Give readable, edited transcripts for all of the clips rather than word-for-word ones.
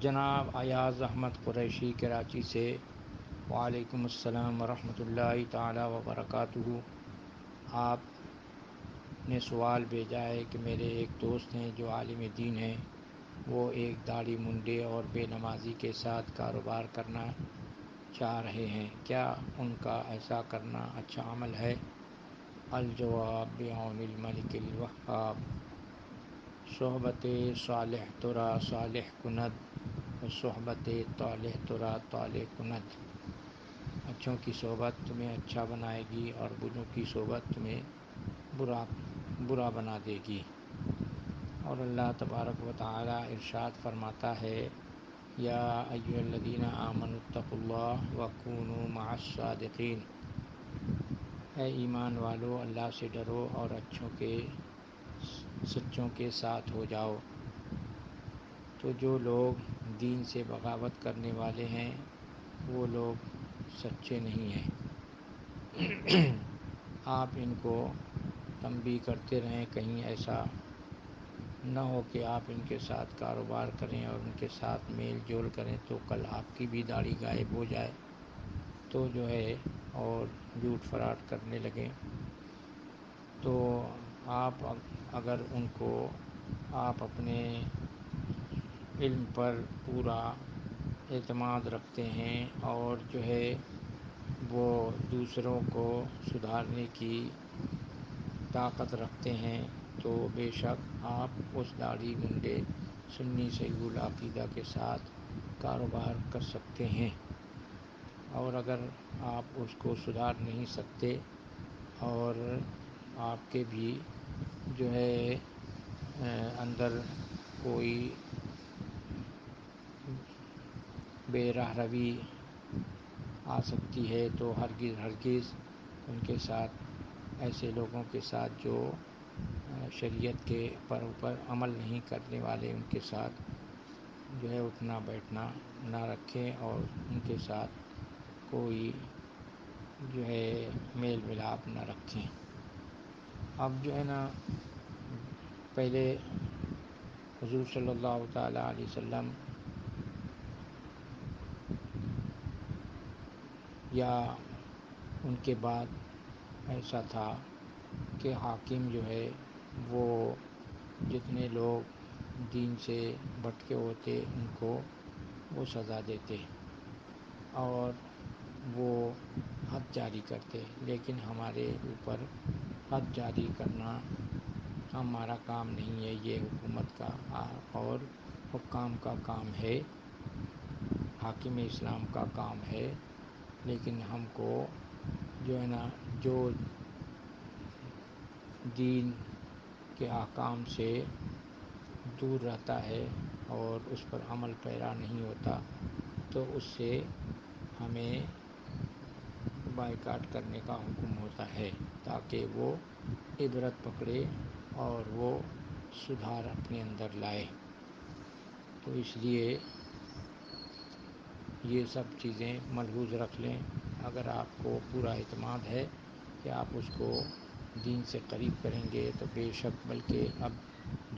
جناب ایاز احمد قریشی کراچی سے، وعلیکم السلام ورحمۃ اللہ تعالی وبرکاتہ۔ آپ نے سوال بھیجا ہے کہ میرے ایک دوست ہیں جو عالم دین ہیں، وہ ایک داڑھی منڈے اور بے نمازی کے ساتھ کاروبار کرنا چاہ رہے ہیں، کیا ان کا ایسا کرنا اچھا عمل ہے؟ الجواب بعون الملک الوہاب، صحبت صالح ترا صالح کند و صحبت طالح ترا طالح کند۔ اچھوں کی صحبت تمہیں اچھا بنائے گی اور بروں کی صحبت تمہیں برا بنا دے گی۔ اور اللہ تبارک و تعالی ارشاد فرماتا ہے، یا ایھا الذین آمنوا اتقوا اللہ وکونوا مع الصادقین۔ اے ایمان والو، اللہ سے ڈرو اور سچوں کے ساتھ ہو جاؤ۔ تو جو لوگ دین سے بغاوت کرنے والے ہیں وہ لوگ سچے نہیں ہیں۔ آپ ان کو تنبیہ کرتے رہیں، کہیں ایسا نہ ہو کہ آپ ان کے ساتھ کاروبار کریں اور ان کے ساتھ میل جول کریں تو کل آپ کی بھی داڑھی غائب ہو جائے تو جو ہے اور جھوٹ فراڈ کرنے لگیں۔ تو آپ اگر ان کو آپ اپنے علم پر پورا اعتماد رکھتے ہیں اور جو ہے وہ دوسروں کو سدھارنے کی طاقت رکھتے ہیں تو بے شک آپ اس داڑھی منڈے سنی صحیح العقیدہ کے ساتھ کاروبار کر سکتے ہیں۔ اور اگر آپ اس کو سدھار نہیں سکتے اور آپ کے بھی جو ہے اندر کوئی بے راہ روی آ سکتی ہے تو ہرگز ان کے ساتھ، ایسے لوگوں کے ساتھ جو شریعت کے اوپر عمل نہیں کرنے والے، ان کے ساتھ جو ہے اٹھنا بیٹھنا نہ رکھیں اور ان کے ساتھ کوئی جو ہے میل ملاپ نہ رکھیں۔ اب جو ہے نا، پہلے حضور صلی اللہ تعالیٰ علیہ وسلم یا ان کے بعد ایسا تھا کہ حاکم جو ہے وہ جتنے لوگ دین سے بھٹکے ہوتے ان کو وہ سزا دیتے اور وہ حد جاری کرتے، لیکن ہمارے اوپر حد جاری کرنا ہمارا کام نہیں ہے، یہ حکومت کا اور حکام کا کام ہے، حاکم اسلام کا کام ہے۔ لیکن ہم کو جو ہے نا، جو دین کے احکام سے دور رہتا ہے اور اس پر عمل پیرا نہیں ہوتا تو اس سے ہمیں بائیکاٹ کرنے کا حکم ہوتا ہے تاکہ وہ عبرت پکڑے اور وہ سدھار اپنے اندر لائے۔ تو اس لیے یہ سب چیزیں ملحوظ رکھ لیں۔ اگر آپ کو پورا اعتماد ہے کہ آپ اس کو دین سے قریب کریں گے تو بے شک، بلکہ اب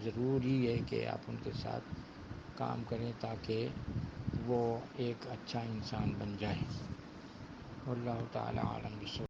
ضروری ہے کہ آپ ان کے ساتھ کام کریں تاکہ وہ ایک اچھا انسان بن جائے۔ واللہ تعالی عالم بالصواب۔